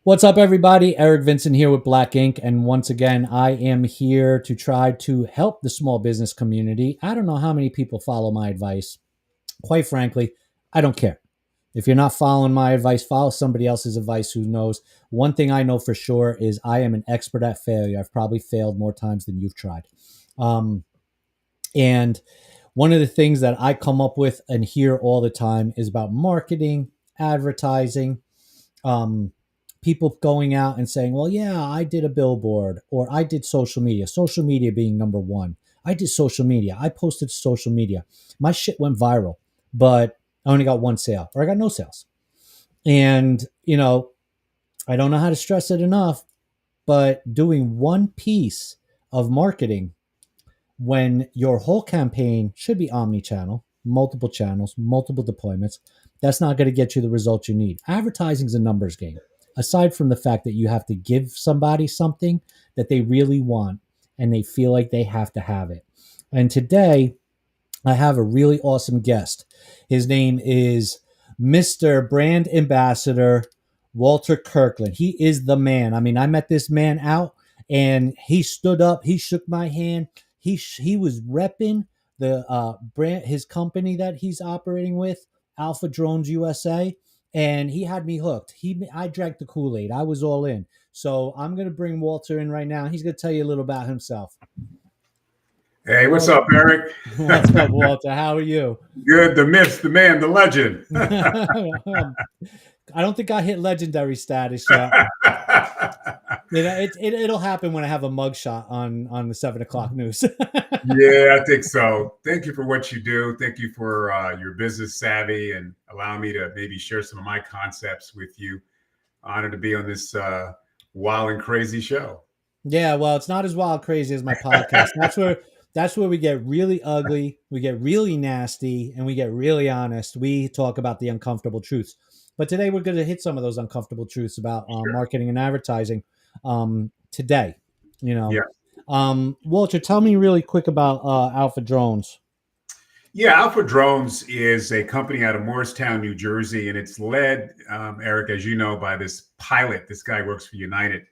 What's up, everybody? Eric Vincent here with Black Ink. And once again, I am here to try to help the small business community. I don't know how many people follow my advice. Quite frankly, I don't care. If you're not following my advice, follow somebody else's advice who knows. One thing I know for sure is I am an expert at failure. I've probably failed more times than you've tried. Um, and one of the things that I come up with and hear all the time is about marketing, advertising, um, people going out and saying, well, yeah, I did a billboard or I did social media being number one. I did social media. I posted to social media. My shit went viral, but I only got one sale or I got no sales. And, I don't know how to stress it enough, but doing one piece of marketing when your whole campaign should be omni-channel, multiple channels, multiple deployments, that's not going to get you the results you need. Advertising is a numbers game. Aside from the fact that you have to give somebody something that they really want and they feel like they have to have it. And today, I have a really awesome guest. His name is Mr. Brand Ambassador Walter Kirkland. He is the man. I mean, I met this man out and he stood up, he shook my hand. He was repping the brand, his company that he's operating with, Alpha Drones USA, and he had me hooked. I drank the Kool-Aid. I was all in. So I'm going to bring Walter in right now. He's going to tell you a little about himself. Hey, what's Well, up, Eric? what's up, Walter? How are you? Good, the myth, the man, the legend. I don't think I hit legendary status yet. It'll happen when I have a mugshot on the 7 o'clock news. Yeah, I think so. Thank you for what you do. Thank you for your business savvy and allowing me to maybe share some of my concepts with you. Honored to be on this wild and crazy show. Yeah, well, it's not as wild crazy as my podcast. That's where we get really ugly, we get really nasty, and we get really honest. We talk about the uncomfortable truths. But today we're going to hit some of those uncomfortable truths about Sure. marketing and advertising today. You know, Yeah. Walter, tell me really quick about Alpha Drones. Yeah, Alpha Drones is a company out of Morristown, New Jersey, and it's led, Eric, as you know, by this pilot. This guy works for United.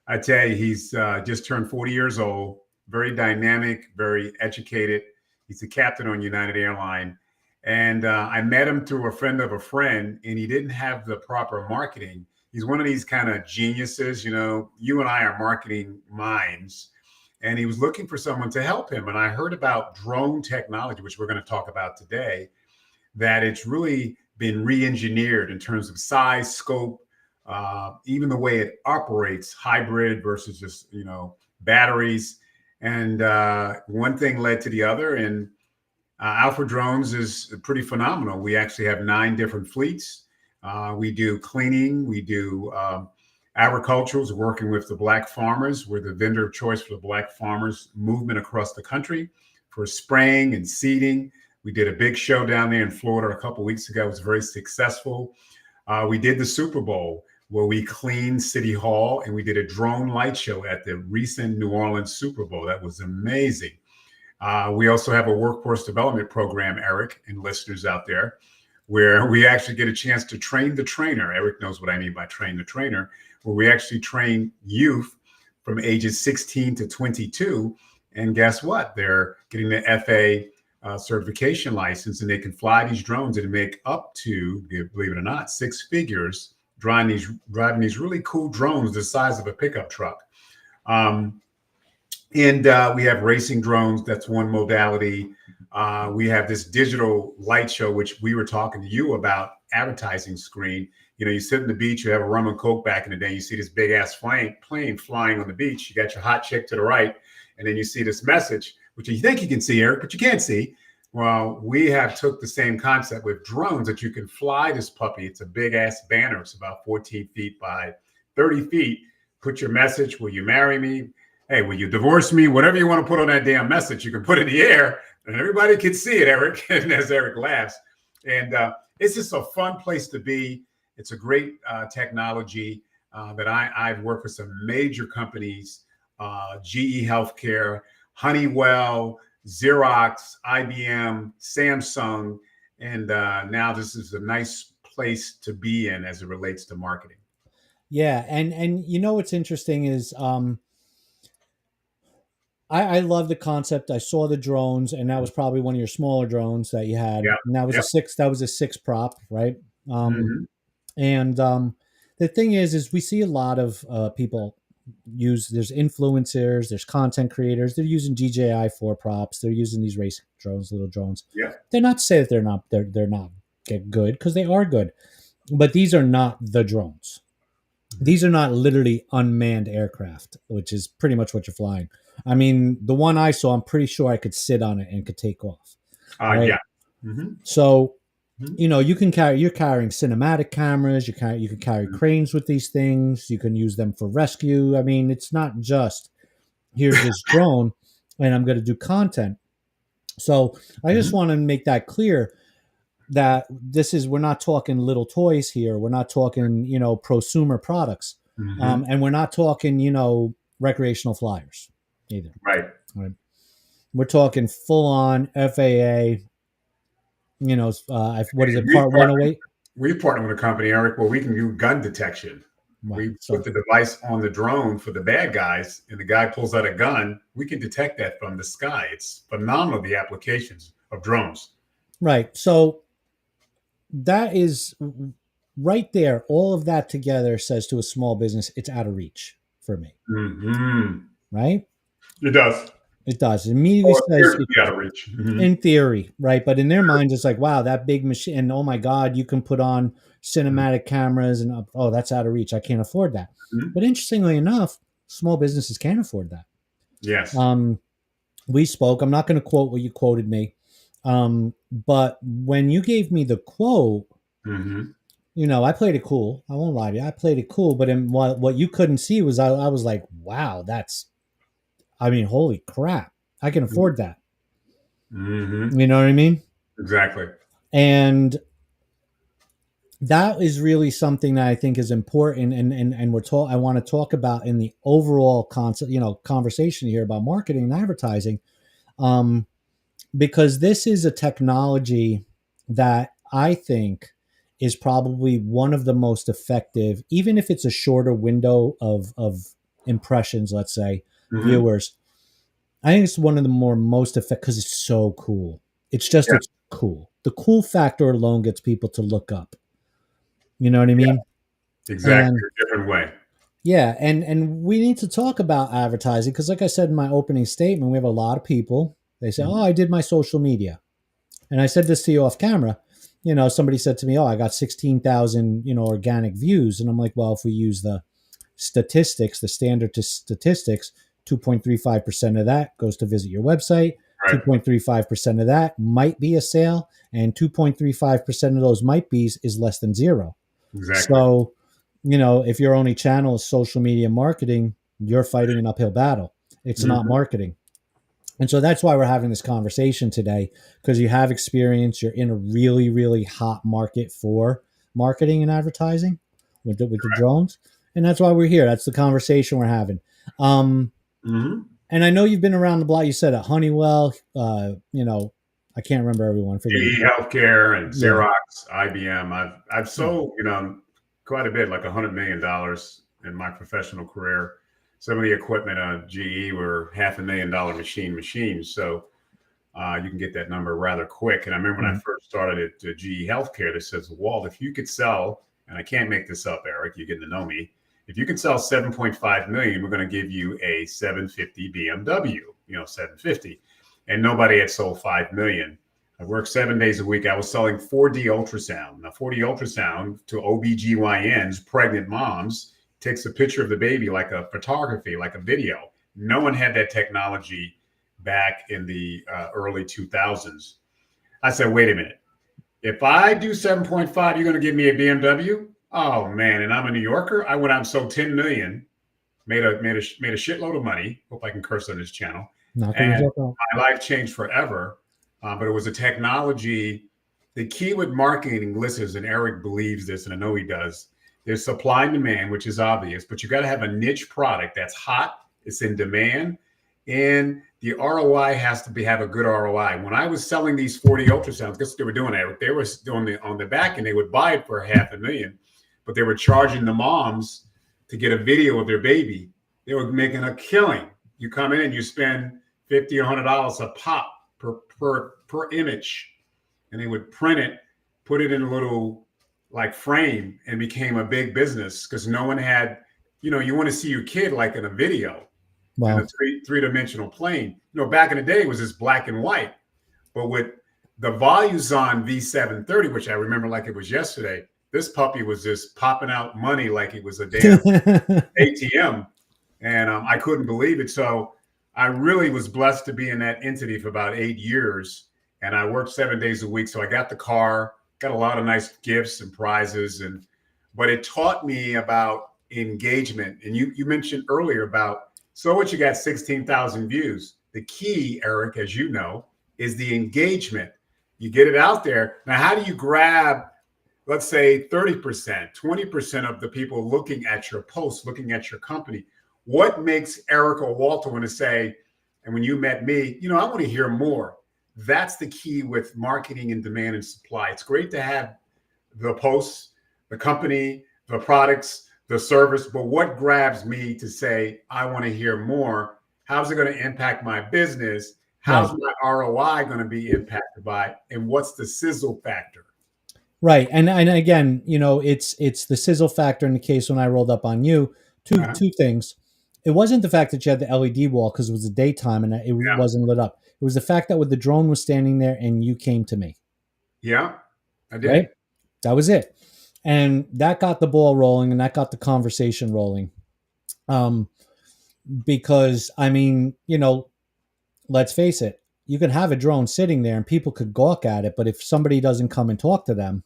I tell you, he's just turned 40 years old, very dynamic, very educated. He's the captain on United Airline. And I met him through a friend of a friend, and he didn't have the proper marketing. He's one of these kind of geniuses, you and I are marketing minds. And he was looking for someone to help him. And I heard about drone technology, which we're going to talk about today, that it's really been re-engineered in terms of size, scope, even the way it operates, hybrid versus just batteries. And one thing led to the other, and Alpha Drones is pretty phenomenal. We actually have 9 different fleets. We do cleaning, we do agriculturals, working with the Black farmers. We're the vendor of choice for the Black farmers movement across the country for spraying and seeding. We did a big show down there in Florida a couple of weeks ago. It was very successful. We did the Super Bowl where we cleaned City Hall, and we did a drone light show at the recent New Orleans Super Bowl. That was amazing. We also have a workforce development program, Eric, and listeners out there, where we actually get a chance to train the trainer. Eric knows what I mean by train the trainer, where we actually train youth from ages 16 to 22. And guess what? They're getting the FA certification license, and they can fly these drones and make up to, believe it or not, 6 figures driving these really cool drones the size of a pickup truck. And we have racing drones. That's one modality. We have this digital light show, which we were talking to you about, advertising screen. You sit on the beach, you have a rum and coke back in the day, you see this big ass plane flying on the beach. You got your hot chick to the right, and then you see this message, which you think you can see, Eric, but you can't see. Well, we have took the same concept with drones that you can fly this puppy. It's a big ass banner. It's about 14 feet by 30 feet. Put your message, will you marry me? Hey, will you divorce me? Whatever you want to put on that damn message, you can put in the air and everybody can see it, Eric. And as Eric laughs. And it's just a fun place to be. It's a great technology that I've worked with some major companies, GE Healthcare, Honeywell, Xerox, IBM, Samsung. And now this is a nice place to be in as it relates to marketing. Yeah, and you know what's interesting is I love the concept. I saw the drones, and that was probably one of your smaller drones that you had. Yeah. And that was a Yep. six. That was a six prop, right? Um, Hmm. and the thing is we see a lot of people use. There's influencers, there's content creators. They're using DJI four props. They're using these race drones, little drones. Yep. They're not to say that they're not get good because they are good, but these are not the drones. These are not literally unmanned aircraft, which is pretty much what you're flying. I mean, the one I saw, I'm pretty sure I could sit on it and could take off. Right. Yeah. Hmm. So, Hmm. you know, you're carrying cinematic cameras, you can carry cranes with these things, you can use them for rescue. I mean, it's not just here's this drone and I'm going to do content. So, I just Hmm. want to make that clear that we're not talking little toys here. We're not talking, you know, prosumer products. Hmm. And we're not talking, you know, recreational flyers either. Right. Right. We're talking full on FAA, you know, what is it, We've part partnered, 108? we've partnered with a company, Eric, where we can do gun detection. Right. We put So, the device on the drone for the bad guys, and the guy pulls out a gun. We can detect that from the sky. It's phenomenal, the applications of drones. right. So that is right there. All of that together says to a small business, it's out of reach for me. Hmm. Right. It does. It does. It immediately Or says appears to it be out of reach. Hmm. in theory, right? But in their minds, it's like, wow, that big machine, and oh my God, you can put on cinematic cameras, and oh, that's out of reach. I can't afford that. Hmm. But interestingly enough, small businesses can afford that. Yes. Um, we spoke. I'm not going to quote what you quoted me, but when you gave me the quote, Hmm. you know, I played it cool. I won't lie to you. I played it cool, but in what you couldn't see was I was like, wow, that's. I mean, holy crap! I can afford that. Hmm. You know what I mean? Exactly. And that is really something that I think is important, and I want to talk about in the overall concept, you know, conversation here about marketing and advertising, um, because this is a technology that I think is probably one of the most effective, even if it's a shorter window of impressions, let's say Hmm. viewers. I think it's one of the most effective because it's so cool. It's just Yeah. it's cool. The cool factor alone gets people to look up. You know what I Yeah. mean? Exactly. And A different way. yeah, and we need to talk about advertising because, like I said in my opening statement, we have a lot of people. They say, "Oh, Hmm. I did my social media," and I said this to you off camera. You know, somebody said to me, "Oh, I got 16,000, you know, organic views," and I'm like, "Well, if we use the statistics, the standard to statistics, 2.35% of that goes to visit your website. Right. 2.35% of that might be a sale, and 2.35% of those might be's is less than zero." Exactly. So, you know, if your only channel is social media marketing, you're fighting an uphill battle. It's not Hmm. marketing. And so that's why we're having this conversation today, because you have experience. You're in a really, really hot market for marketing and advertising with the drones. And that's why we're here. That's the conversation we're having. Um, Hmm. and I know you've been around the block. You said at Honeywell, you know, I can't remember everyone. Forget it. GE Healthcare and Yeah. Xerox, IBM. I've Yeah. sold, quite a bit, like $100 million in my professional career. Some of the equipment on GE were $500,000 machines. So you can get that number rather quick. And I remember when I Right. first started at GE Healthcare, they says, Walt, if you could sell, and I can't make this up, Eric, you're getting to know me. If you can sell 7.5 million, we're going to give you a 750 BMW, 750. And nobody had sold 5 million. I worked 7 days a week. I was selling 4D ultrasound. Now, 4D ultrasound to OBGYNs, pregnant moms, takes a picture of the baby like a photography, like a video. No one had that technology back in the early 2000s. I said, wait a minute. If I do 7.5, you're going to give me a BMW? Oh man! And I'm a New Yorker. I went out and sold 10 million, made a shitload of money. Hope I can curse on this channel. Knock And yourself out. my life changed forever. But it was a technology. The key with marketing, listeners, and Eric believes this, and I know he does. There's supply and demand, which is obvious, but you got to have a niche product that's hot, it's in demand, and the ROI has to have a good ROI. When I was selling these 40 ultrasounds, guess what they were doing, Eric? They were doing on the back, and they would buy it for $500,000, but they were charging the moms. to get a video of their baby. They were making a killing. You come in and you spend $50 or $100 a pop per image, and they would print it, put it in a little like frame, and became a big business because no one had, you want to see your kid like in a video in a Wow. three-dimensional plane. Back in the day it was just black and white, but with the volumes on V730, which I remember like it was yesterday, this puppy was just popping out money like it was a damn ATM, and I couldn't believe it. So I really was blessed to be in that entity for about 8 years, and I worked 7 days a week. So I got the car, got a lot of nice gifts and prizes, but it taught me about engagement. And you mentioned earlier about, so what, you got 16,000 views. The key, Eric, as you know, is the engagement. You get it out there. Now, how do you grab, let's say 30%, 20% of the people looking at your post, looking at your company? What makes Eric or Walter want to say, and when you met me, I want to hear more? That's the key with marketing and demand and supply. It's great to have the posts, the company, the products, the service, but what grabs me to say, I want to hear more? How's it going to impact my business? How's Right. my ROI going to be impacted by it? And what's the sizzle factor? Right. And again, it's the sizzle factor in the case when I rolled up on you. Two things. It wasn't the fact that you had the LED wall because it was the daytime and it Yeah. wasn't lit up. It was the fact that when the drone was standing there and you came to me. Yeah, I did. Right. That was it. And that got the ball rolling and that got the conversation rolling. Because let's face it, you could have a drone sitting there and people could gawk at it, but if somebody doesn't come and talk to them,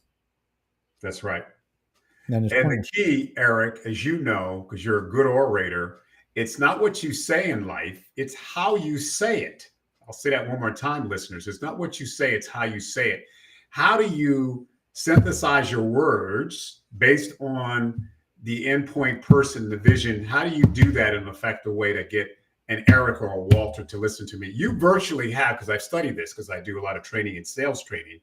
That's right. then it's And the pointless. key, Eric, as you know, because you're a good orator, it's not what you say in life, it's how you say it. I'll say that one more time, listeners. It's not what you say, it's how you say it. How do you synthesize your words based on the endpoint person, the vision? How do you do that in an effective way to get an Eric or a Walter to listen to me? You virtually have, because I've studied this, because I do a lot of training and sales training,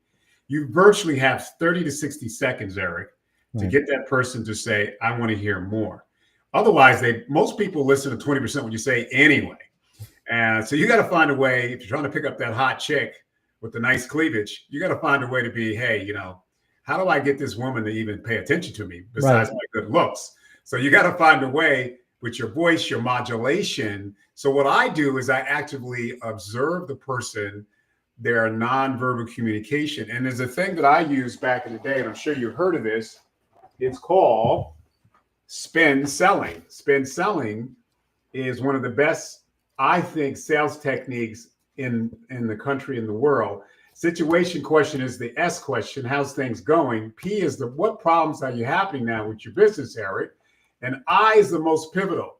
you virtually have 30 to 60 seconds, Eric, to Right. get that person to say, I want to hear more. Otherwise, most people listen to 20% what you say anyway. And so you got to find a way, if you're trying to pick up that hot chick with the nice cleavage, you got to find a way to be, hey, how do I get this woman to even pay attention to me Right. besides my good looks? So you got to find a way with your voice, your modulation. So what I do is I actively observe the person, their nonverbal communication. And there's a thing that I used back in the day, and I'm sure you've heard of this. It's called spin selling. Spin selling is one of the best, I think, sales techniques in the country, in the world. Situation question is the S question. How's things going? P is what problems are you happening now with your business, Eric? And I is the most pivotal.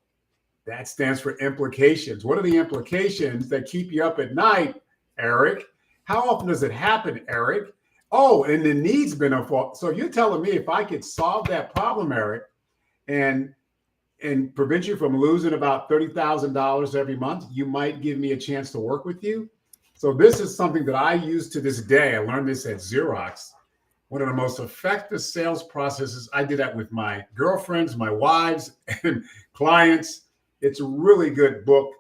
That stands for implications. What are the implications that keep you up at night, Eric? How often does it happen, Eric? Oh, and the needs been a fault. So you're telling me if I could solve that problem, Eric, and prevent you from losing about $30,000 every month, you might give me a chance to work with you. So this is something that I use to this day. I learned this at Xerox. One of the most effective sales processes. I did that with my girlfriends, my wives, and clients. It's a really good book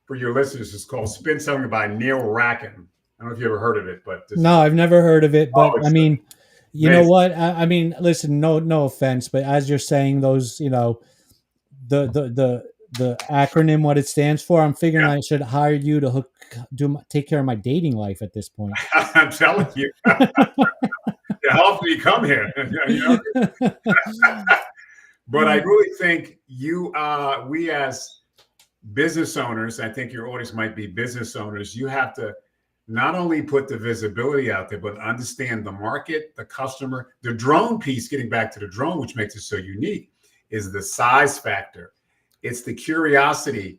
for your listeners. It's called Spin Selling by Neil Rackin. I don't know if you ever heard of it, but No, I've never heard of it, but I it's mean, you know amazing. what? Listen, no offense, but as you're saying those, the acronym, what it stands for, I'm figuring Yeah. I should hire you to take care of my dating life at this point. I'm telling you. Yeah, how often do you come here? But I really think we as business owners, I think your audience might be business owners, you have to not only put the visibility out there, but understand the market, the customer. The drone piece, getting back to the drone, which makes it so unique, is the size factor. It's the curiosity.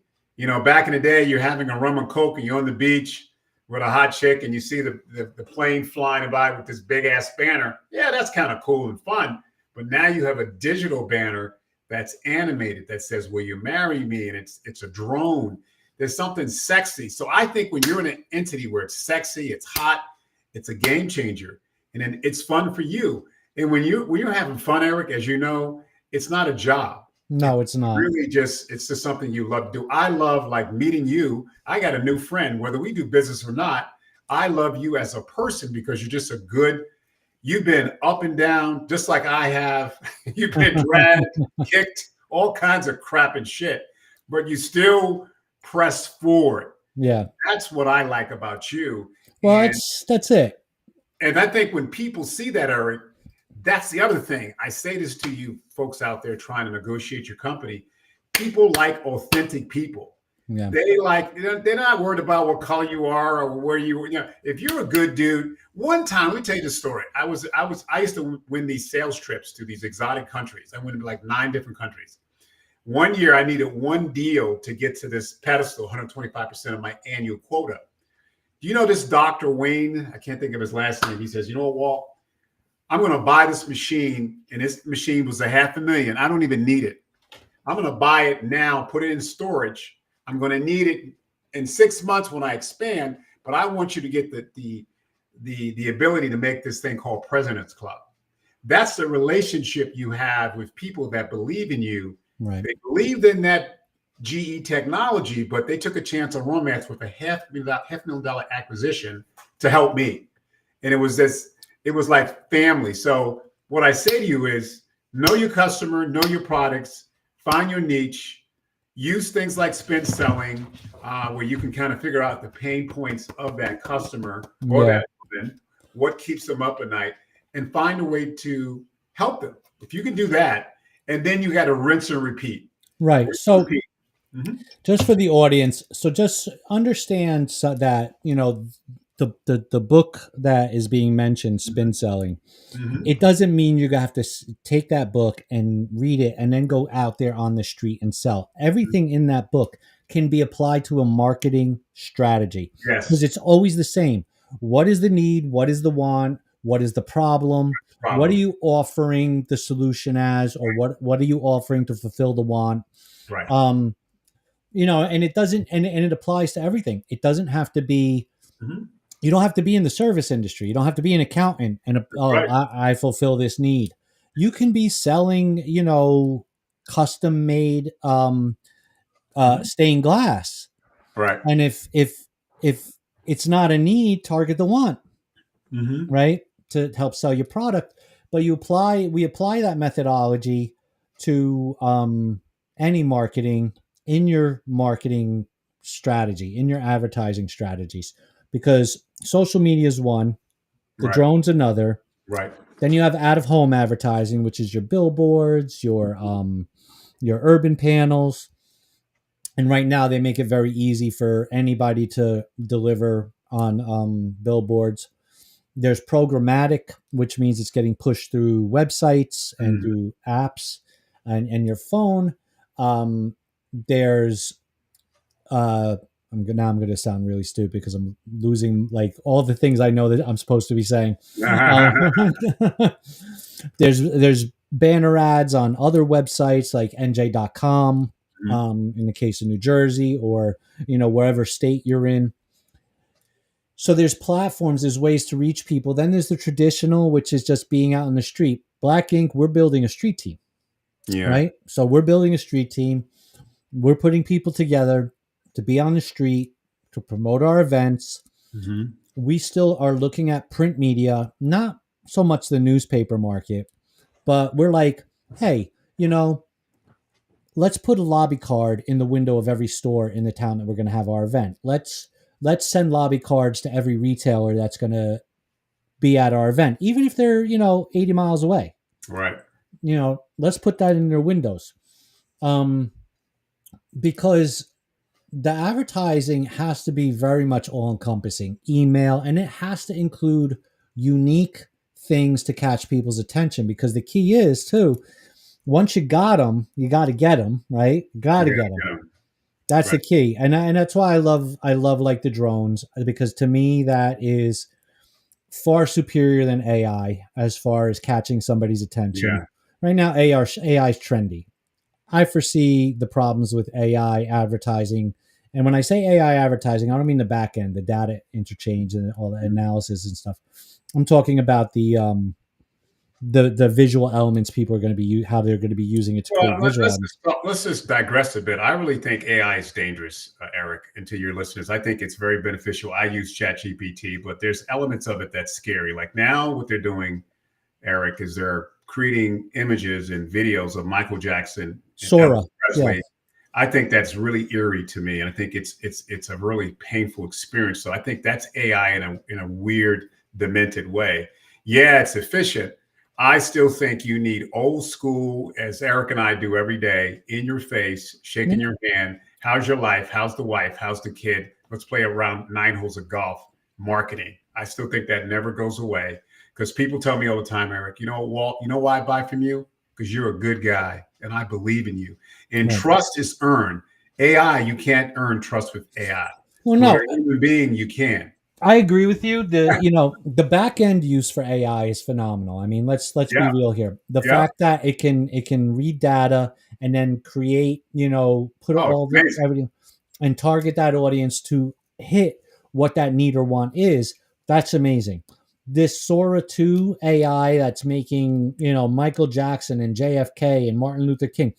Back in the day, you're having a rum and coke and you're on the beach with a hot chick and you see the plane flying by with this big ass banner. Yeah, that's kind of cool and fun. But now you have a digital banner that's animated that says, will you marry me? And it's a drone. There's something sexy. So I think when you're in an entity where it's sexy, it's hot, it's a game changer. And then it's fun for you. And when you're having fun, Eric, as you know, it's not a job. No, it's not. Really just it's just something you love to do. I love like meeting you. I got a new friend, whether we do business or not. I love you as a person because you're just a good, you've been up and down just like I have. You've been dragged, kicked, all kinds of crap and shit, but you still press forward. Yeah. That's what I like about you. Well, And that's it. and I think when people see that, Eric, that's the other thing. I say this to you folks out there trying to negotiate your company. People like authentic people. Yeah. They like, they're not worried about what color you are or where if you're a good dude. One time, let me tell you the story. I used to win these sales trips to these exotic countries. I went to like 9 different countries. One year I needed one deal to get to this pedestal, 125% of my annual quota. Do you know this Dr. Wayne? I can't think of his last name. He says, you know what, Walt? I'm going to buy this machine, and this machine was $500,000. I don't even need it. I'm going to buy it now, put it in storage. I'm going to need it in 6 months when I expand, but I want you to get the ability to make this thing called President's Club. That's the relationship you have with people that believe in you. Right. They believed in that GE technology, but they took a chance on romance with a $500,000 acquisition to help me. And it was like family. So what I say to you is know your customer, know your products, find your niche, use things like spin selling, where you can kind of figure out the pain points of that customer or that woman, what keeps them up at night, and find a way to help them. If you can do that, and then you got to rinse and repeat. Right. So just for the audience, so just understand that, the book that is being mentioned, spin selling, it doesn't mean you have to take that book and read it and then go out there on the street and sell. Everything in that book can be applied to a marketing strategy. Yes. Because it's always the same. What is the need? What is the want? What is the problem? What are you offering the solution as, or what are you offering to fulfill the want? Right. And it doesn't, and it applies to everything. It doesn't have to be, you don't have to be in the service industry. You don't have to be an accountant and, I fulfill this need. You can be selling, custom made, stained glass. Right. And if it's not a need, target the want, right? To help sell your product. But we apply that methodology to any marketing, in your marketing strategy, in your advertising strategies, because social media is one, the drone's another. Right. Then you have out of home advertising, which is your billboards, your urban panels. And right now they make it very easy for anybody to deliver on billboards. There's programmatic, which means it's getting pushed through websites and through apps and your phone. There's now I'm going to sound really stupid because I'm losing like all the things I know that I'm supposed to be saying. There's banner ads on other websites like nj.com, in the case of New Jersey, or wherever state you're in. So there's platforms, there's ways to reach people. Then there's the traditional, which is just being out on the street. Black Ink, we're building a street team. Yeah. Right? So we're building a street team. We're putting people together to be on the street, to promote our events. We still are looking at print media, not so much the newspaper market, but we're like, hey, let's put a lobby card in the window of every store in the town that we're going to have our event. Let's send lobby cards to every retailer that's going to be at our event, even if they're, 80 miles away. Right. Let's put that in their windows. Because the advertising has to be very much all-encompassing, email, and it has to include unique things to catch people's attention, because the key is, too, once you got them, you got to get them, right? Got to get them. That's the key. And that's why I love like the drones, because to me that is far superior than AI as far as catching somebody's attention. Yeah. Right now, AI is trendy. I foresee the problems with AI advertising. And when I say AI advertising, I don't mean the back end, the data interchange and all the analysis and stuff. I'm talking about the the visual elements people are going to be how they're going to be using it to Well, create visual elements. let's just digress a bit. I really think AI is dangerous, Eric, and to your listeners. I think it's very beneficial. I use ChatGPT, but there's elements of it that's scary. Like now, what they're doing, Eric, is they're creating images and videos of Michael Jackson and Elvis Sora, yeah, Presley. I think that's really eerie to me, and I think it's a really painful experience. So I think that's AI in a weird, demented way. Yeah, it's efficient. I still think you need old school, as Eric and I do every day, in your face, yeah, shaking your hand. How's your life? How's the wife? How's the kid? Let's play around 9 holes of golf. Marketing. I still think that never goes away because people tell me all the time, Eric, you know, Walt, you know why I buy from you? Because you're a good guy and I believe in you. And right. trust is earned. AI, you can't earn trust with AI. Well, With no, a human being, you can. I agree with you. The back end use for AI is phenomenal. I mean, let's be Yeah, real here. The yeah. fact that it can read data and then create, put Oh, it's all the amazing. everything and target that audience to hit what that need or want is, that's amazing. This Sora 2 AI that's making, Michael Jackson and JFK and Martin Luther King,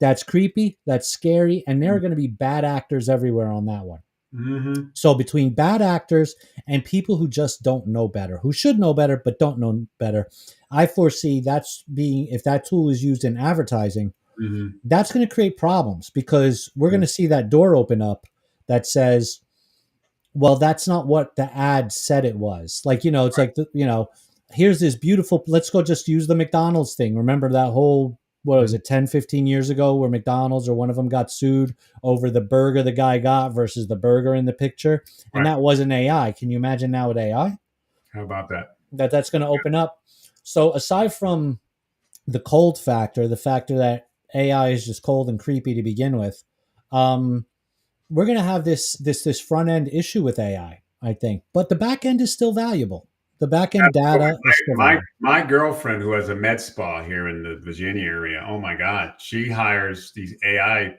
that's creepy, that's scary, and there are going to be bad actors everywhere on that one. Mm-hmm. So between bad actors and people who just don't know better, who should know better but don't know better, I foresee that's being if that tool is used in advertising, Mm-hmm. that's going to create problems because we're going to see that door open up that says, well, that's not what the ad said it was. Like, it's like, here's this beautiful, let's go just use the McDonald's thing. Remember that whole, what was Mm-hmm. it, 10, 15 years ago where McDonald's or one of them got sued over the burger the guy got versus the burger in the picture. And Right. that wasn't AI. Can you imagine now with AI How about that? that's going to open up? So aside from the cold factor, the factor that AI is just cold and creepy to begin with, um, we're going to have this front end issue with AI, I think, but the back end is still valuable. The back end Absolutely. data is still My valuable. my girlfriend who has a med spa here in the Virginia area. Oh my God, she hires these AI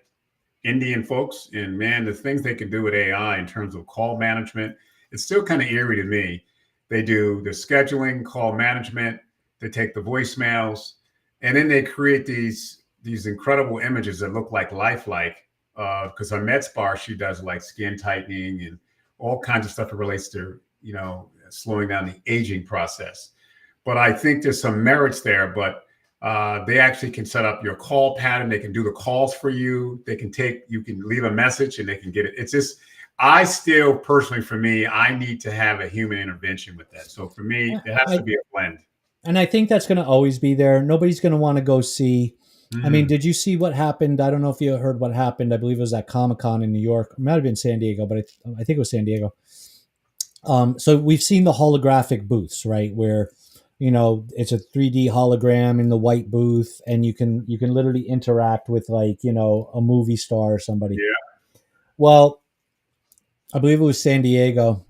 Indian folks, and man, the things they can do with AI in terms of call management, it's still kind of eerie to me. They do the scheduling, call management. They take the voicemails, and then they create these incredible images that look like lifelike. Because her med spa, she does like skin tightening and all kinds of stuff that relates to slowing down the aging process. But I think there's some merits there. But they actually can set up your call pattern. They can do the calls for you. You can leave a message and they can get it. It's just, I still personally, for me, I need to have a human intervention with that. So for me, it has I, to be a blend. and I think that's going to always be there. Nobody's going to want to go see. I mean, Mm, did you see what happened? I don't know if you heard what happened. I believe it was at Comic Con in New York. It might have been San Diego, but I think it was San Diego. So we've seen the holographic booths, right? Where it's a 3D hologram in the white booth, and you can literally interact with like a movie star or somebody. yeah. Well, I believe it was San Diego.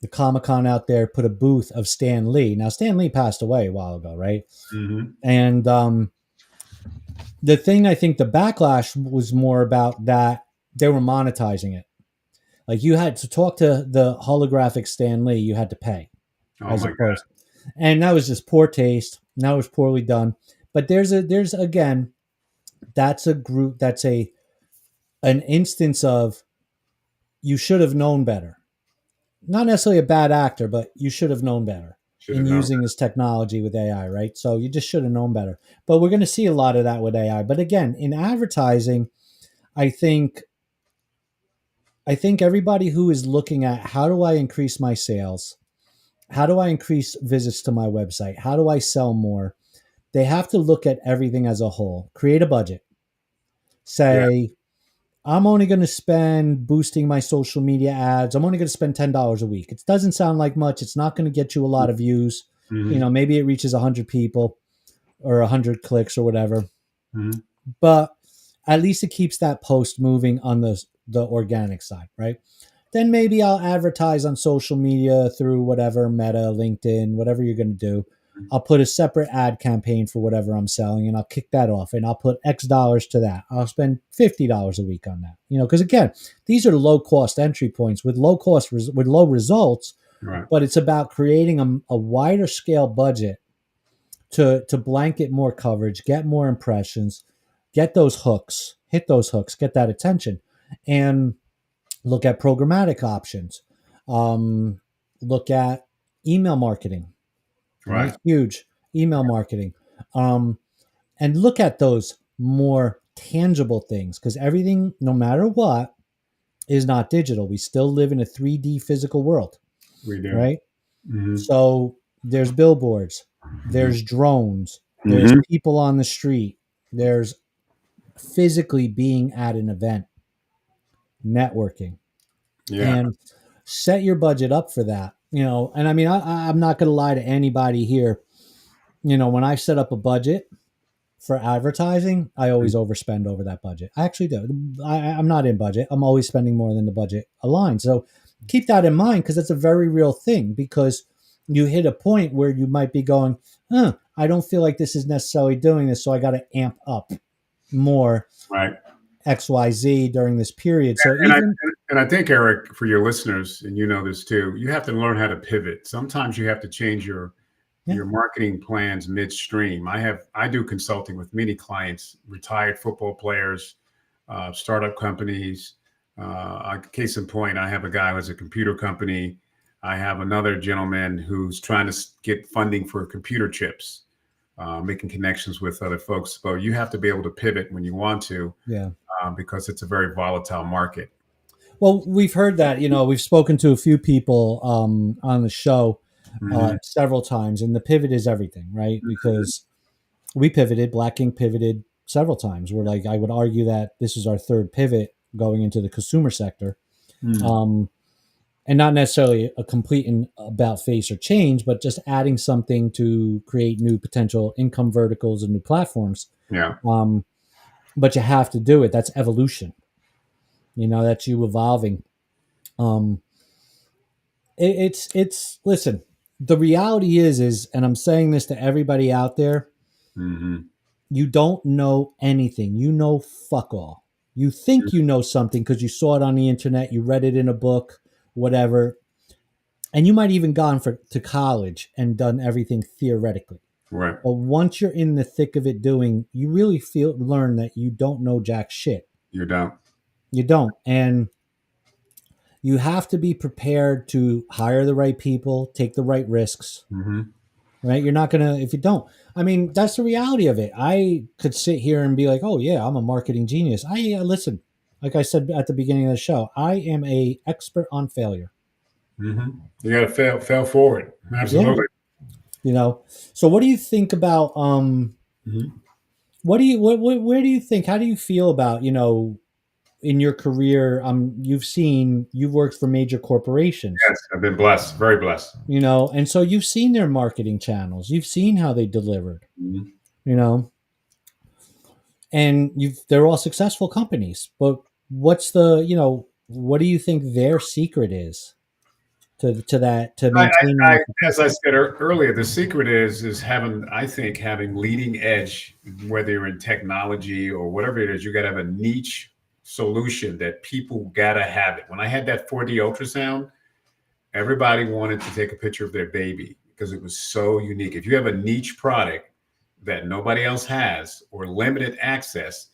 The Comic Con out there put a booth of Stan Lee. Now Stan Lee passed away a while ago, right? Hmm. And the thing I think the backlash was more about that they were monetizing it. Like you had to talk to the holographic Stan Lee, you had to pay Oh as my God. opposed, and that was just poor taste. That was poorly done. But there's again, that's a group that's an instance of you should have known better. Not necessarily a bad actor, but you should have known better Should in have known. using this technology with AI, right? So you just should have known better. But we're going to see a lot of that with AI. But again, in advertising, I think I think everybody who is looking at how do I increase my sales? How do I increase visits to my website? How do I sell more? They have to look at everything as a whole. Create a budget. Yeah. Say, I'm only going to spend boosting my social media ads. I'm only going to spend $10 a week. It doesn't sound like much. It's not going to get you a lot of views. Hmm. Maybe it reaches 100 people or 100 clicks or whatever. Hmm. But at least it keeps that post moving on the organic side, right? Then maybe I'll advertise on social media through whatever Meta, LinkedIn, whatever you're going to do. I'll put a separate ad campaign for whatever I'm selling and I'll kick that off and I'll put X dollars to that. I'll spend $50 a week on that. Because again, these are low cost entry points with with low results, Right. but it's about creating a wider scale budget to blanket more coverage, get more impressions, get those hooks, hit those hooks, get that attention, and look at programmatic options. Um, Look at email marketing, right? Right. Huge email marketing. Um, and look at those more tangible things because everything, no matter what, is not digital. We still live in a 3D physical world, We do. right? Mm-hmm. So there's billboards, Mm-hmm. there's drones, there's Mm-hmm. people on the street, there's physically being at an event, networking, Yeah. and set your budget up for that. And I mean, I'm not going to lie to anybody here. When I set up a budget for advertising, I always overspend over that budget. I actually do. I'm not in budget. I'm always spending more than the budget aligns. So keep that in mind because it's a very real thing because you hit a point where you might be going, I don't feel like this is necessarily doing this. So I got to amp up more Right. XYZ during this period. So And I even, and I think, Eric, for your listeners, and you know this too, you have to learn how to pivot. Sometimes you have to change yeah, your marketing plans midstream. I do consulting with many clients, retired football players, startup companies. Case in point, I have a guy who has a computer company. I have another gentleman who's trying to get funding for computer chips, making connections with other folks. So you have to be able to pivot when you want to, yeah. because it's a very volatile market. Well, we've heard that, we've spoken to a few people on the show Mhm. several times, and the pivot is everything, right? Because we pivoted, Black Ink pivoted several times. We're like, I would argue that this is our third pivot going into the consumer sector. Mm. Um, and not necessarily a complete and about face or change, but just adding something to create new potential income verticals and new platforms. Yeah. Um, but you have to do it. That's evolution. That's you evolving. Um, it's listen. The reality is, and I'm saying this to everybody out there. Hmm. You don't know anything. You know fuck all. You think you know something because you saw it on the internet, you read it in a book, whatever, and you might even gone to college and done everything theoretically. Right. But once you're in the thick of it doing, you really learn that you don't know jack shit. You don't. You don't, and you have to be prepared to hire the right people, take the right risks, Hmm. right? You're not gonna if you don't. I mean, that's the reality of it. I could sit here and be like, "Oh yeah, I'm a marketing genius." Listen, like I said at the beginning of the show, I am a expert on failure. Hmm. You got to fail forward. Yeah, Absolutely. So what do you think about Hmm. what do you where do you think how do you feel about, in your career you've worked for major corporations, Yes, I've been blessed, very blessed. and so you've seen their marketing channels. You've seen how they delivered, Mhm. you know. And they're all successful companies, but what do you think their secret is to maintaining I, the as success? I said earlier, the secret is having, I think, having leading edge, whether you're in technology or whatever it is, you got to have a niche solution that people got to have it. When I had that 4D ultrasound, everybody wanted to take a picture of their baby because it was so unique. If you have a niche product that nobody else has or limited access,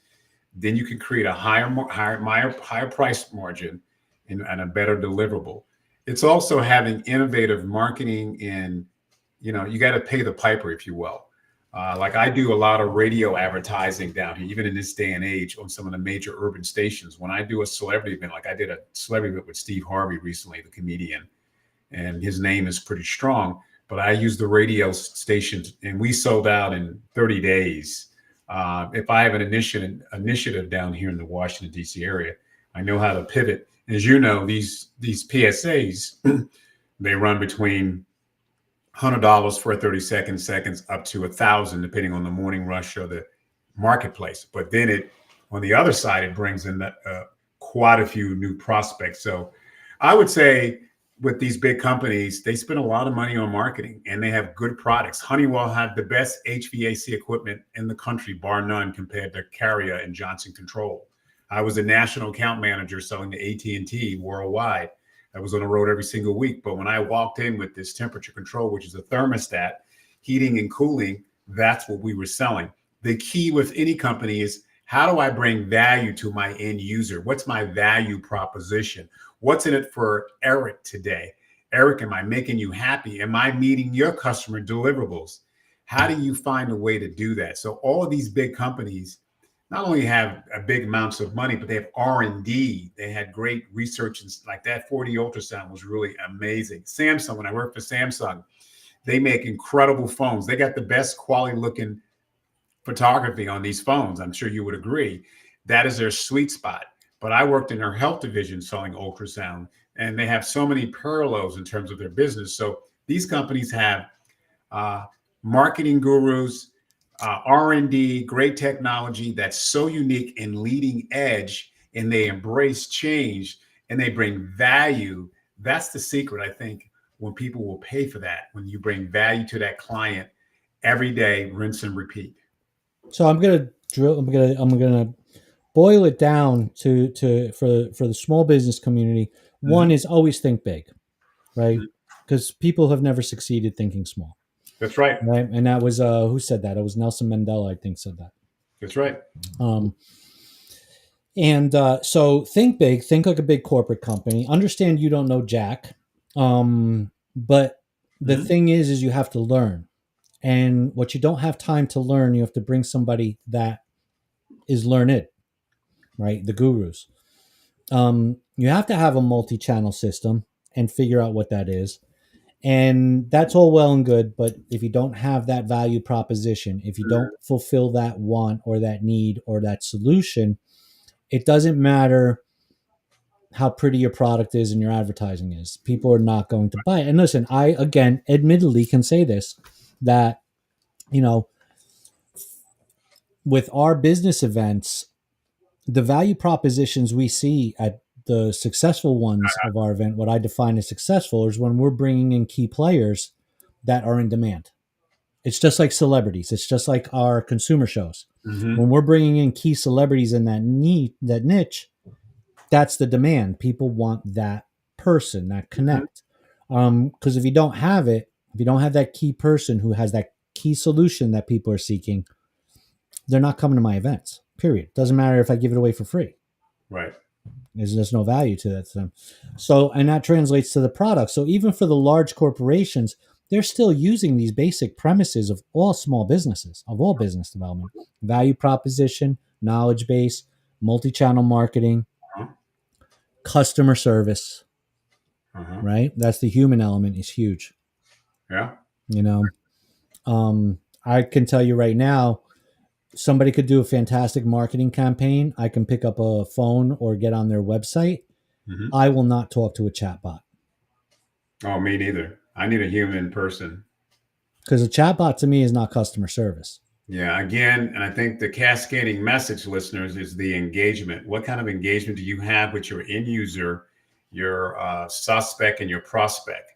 then you can create a higher price margin and a better deliverable. It's also having innovative marketing, and you got to pay the piper, if you will. Like I do a lot of radio advertising down here, even in this day and age, on some of the major urban stations. When I do a celebrity event, like I did a celebrity event with Steve Harvey recently, the comedian, and his name is pretty strong. But I use the radio stations, and we sold out in 30 days. If I have an initiative down here in the Washington D.C. area, I know how to pivot. As you know, these PSAs they run between $100 for 30 seconds up to 1,000, depending on the morning rush or the marketplace. But then on the other side, it brings in quite a few new prospects. So I would say with these big companies, they spend a lot of money on marketing and they have good products. Honeywell had the best HVAC equipment in the country, bar none, compared to Carrier and Johnson Control. I was a national account manager selling to AT&T worldwide. I was on the road every single week. But when I walked in with this temperature control, which is a thermostat, heating and cooling, That's what we were selling. The key with any company is, how do I bring value to my end user? What's my value proposition? What's in it for Eric today? Eric, am I making you happy? Am I meeting your customer deliverables? How do you find a way to do that? So all of these big companies not only have a big amounts of money, but they have R&D. They had great research, and like that 4D ultrasound was really amazing. Samsung, when I worked for Samsung, they make incredible phones. They got the best quality looking photography on these phones. I'm sure you would agree. That is their sweet spot. But I worked in their health division selling ultrasound, and they have so many parallels in terms of their business. So these companies have uh, marketing gurus, R&D, great technology that's so unique and leading edge, and they embrace change and they bring value. That's the secret, I think, when people will pay for that, when you bring value to that client every day, rinse and repeat. So I'm gonna boil it down to for the small business community. Mm-hmm. One is always think big, right? Mm-hmm. Because people have never succeeded thinking small, That's right. right? And that was who said that? It was Nelson Mandela, I think, said that. That's right. Um, and so think big, think like a big corporate company. Understand you don't know Jack, but the Mm-hmm. thing is you have to learn, and what you don't have time to learn, you have to bring somebody that is learned, right? The gurus. You have to have a multi-channel system and figure out what that is. And that's all well and good, but if you don't have that value proposition, if you don't fulfill that want or that need or that solution, it doesn't matter how pretty your product is and your advertising is. People are not going to buy it. And listen, I again admittedly can say this, that you know, with our business events, the value propositions we see at the successful ones of our event, what I define as successful, is when we're bringing in key players that are in demand. It's just like celebrities. It's just like our consumer shows. Mm-hmm. When we're bringing in key celebrities in that niche, that's the demand. People want that person, that Mm-hmm. connect. Because if you don't have it, if you don't have that key person who has that key solution that people are seeking, they're not coming to my events. Period. Doesn't matter if I give it away for free. Right. There's no value to that to them. So, and that translates to the product. So even for the large corporations, they're still using these basic premises of all small businesses, of all business development: value proposition, knowledge base, multi-channel marketing, Uh-huh. customer service, Uh-huh. right? That's the human element is huge. Yeah. You know, I can tell you right now, somebody could do a fantastic marketing campaign. I can pick up a phone or get on their website. Mm-hmm. I will not talk to a chatbot, Oh, me neither. I need a human person. because a chatbot to me is not customer service. Yeah, again, and I think the cascading message, listeners, is the engagement. What kind of engagement do you have with your end user, your suspect, and your prospect?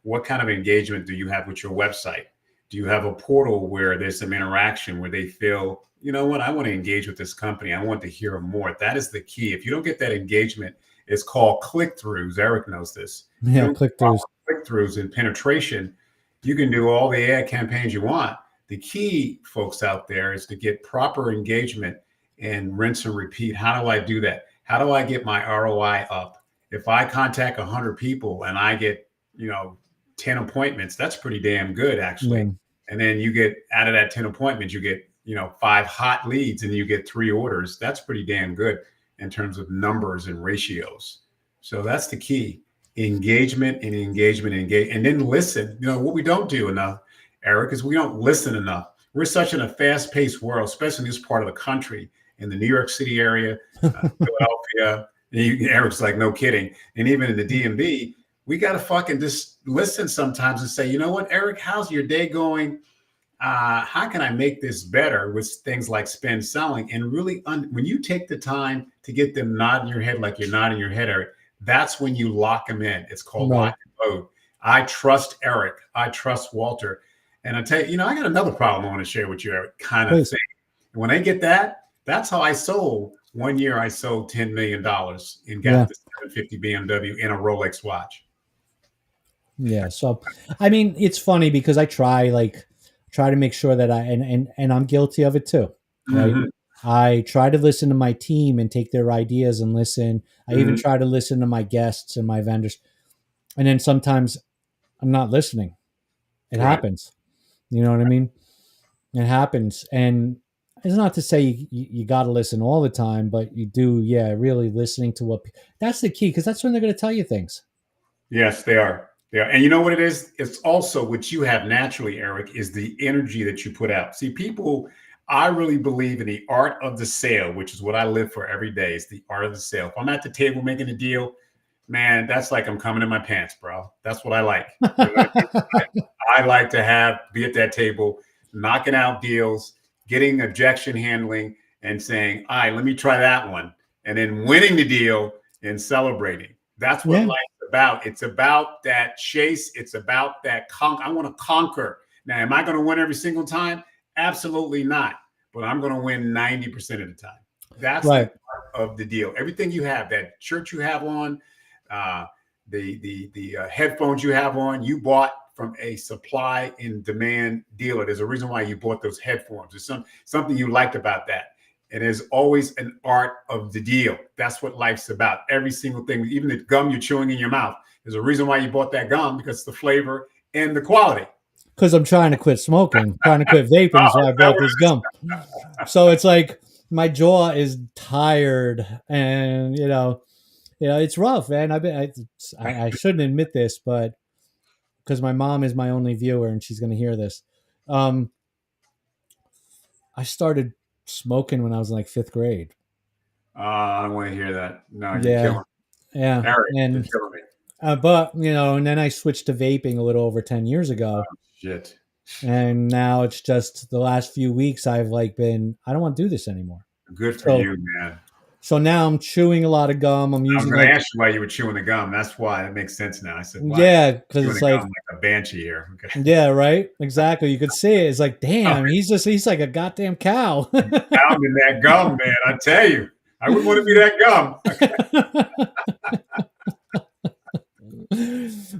What kind of engagement do you have with your website? Do you have a portal where there's some interaction where they feel, you know what, I want to engage with this company. I want to hear more. That is the key. If you don't get that engagement, it's called click throughs. Eric knows this. If you Yeah, don't click throughs. click throughs and penetration, you can do all the ad campaigns you want. The key, folks out there, is to get proper engagement and rinse and repeat. How do I do that? How do I get my ROI up? If I contact 100 people and I get, 10 appointments, that's pretty damn good, Yeah. actually. And then you get, out of that 10 appointments, you get, 5 hot leads and you get 3 orders. That's pretty damn good in terms of numbers and ratios. So that's the key: engagement and engagement and engage, and then listen. What we don't do enough, Eric, is we don't listen enough. We're such in a fast-paced world, especially in this part of the country, in the New York City area, Philadelphia. Eric's like, no kidding. And even in the DMV, we got to fucking just listen sometimes and say, you know what, Eric, how's your day going? How can I make this better with things like spend selling? And really, when you take the time to get them nodding your head like you're nodding your head, Eric, that's when you lock them in. It's called Right. lock and load. I trust Eric. I trust Walter. And I tell you, I got another problem I want to share with you, Eric, kind of Please. thing. When I get that, that's how I sold. One year I sold $10 million and got Yeah. the 750 BMW and a Rolex watch. Yeah. So, I mean, it's funny because I try try to make sure that and I'm guilty of it too, right? Hmm. I try to listen to my team and take their ideas and listen. I even Hmm. try to listen to my guests and my vendors. And then sometimes I'm not listening. It Right. happens. You know what I mean? It happens. And it's not to say you got to listen all the time, but you do, yeah, really listening to that's the key, because that's when they're going to tell you things. Yes, they are. They are. And you know what it is? It's also what you have naturally, Eric, is the energy that you put out. See, people, I really believe in the art of the sale, which is what I live for every day. Is the art of the sale. If I'm at the table making a deal, man, that's like I'm coming in my pants, bro. That's what I like. You know what I mean? I like to be at that table, knocking out deals, getting objection handling, and saying, all right, let me try that one. And then winning the deal and celebrating. That's what Yeah. life's about. It's about that chase. It's about that I want to conquer. Now, am I going to win every single time? Absolutely not. But I'm going to win 90% of the time. That's the Right. part of the deal. Everything you have, that shirt you have on, uh, the headphones you have on, you bought from a supply and demand dealer. There's a reason why you bought those headphones. There's something you liked about that. And there's always an art of the deal. That's what life's about. Every single thing, even the gum you're chewing in your mouth, there's a reason why you bought that gum, because it's the flavor and the quality. Because I'm trying to quit smoking, trying to quit vaping is why I bought this gum. So it's like my jaw is tired, and it's rough, man. I shouldn't admit this, but because my mom is my only viewer and she's going to hear this, um, I started smoking when I was in like fifth grade. I don't want to hear that. No, you're Yeah, killing yeah, me. Eric, you're and killing me. but and then I switched to vaping a little over 10 years ago, Shit. and now it's just the last few weeks I've like been I don't want to do this anymore. Good for So you, man. so now I'm chewing a lot of gum. I'm I was using going to like ask you why you were chewing the gum. That's why it makes sense now. I said, why? yeah, because Chewing it's the gum like like a banshee here. Okay. yeah, right, exactly. You could see it. It's like damn, he's like a goddamn cow. Pounding that gum, man. I tell you, I wouldn't want to be that gum.